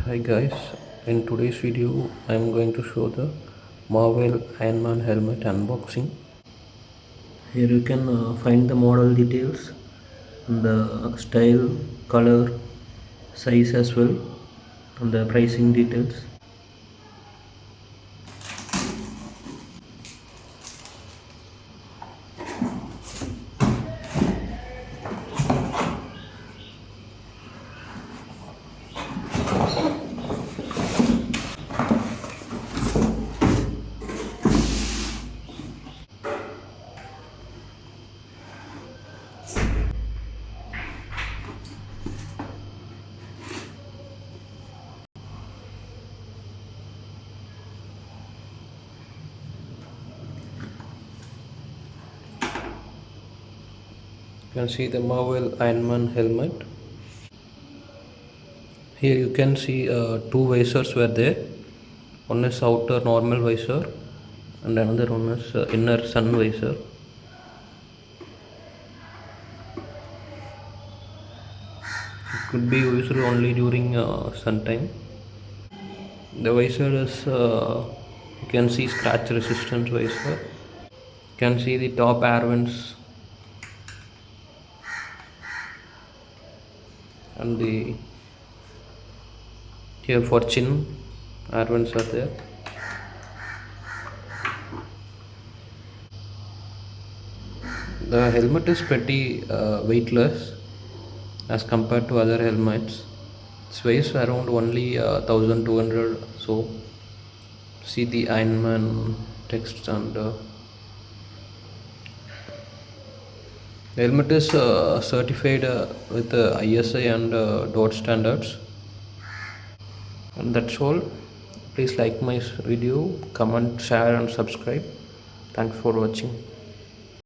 Hi guys, in today's video I am going to show the Marvel Iron Man helmet unboxing. Here you can find the model details and the style, color, size as well, and the pricing details. You can see the Marvel Iron Man helmet. Here you can see two visors were there. One is outer normal visor and another one is inner sun visor. It could be used only during sun time. The visor is you can see scratch resistant visor. You can see the top air vents and the here for chin air vents are there. The helmet is pretty weightless as compared to other helmets. It weighs around only 1200. So see the Iron Man text and the helmet is certified with ISI and DOT standards. And that's all. Please like my video, comment, share and subscribe. Thanks for watching.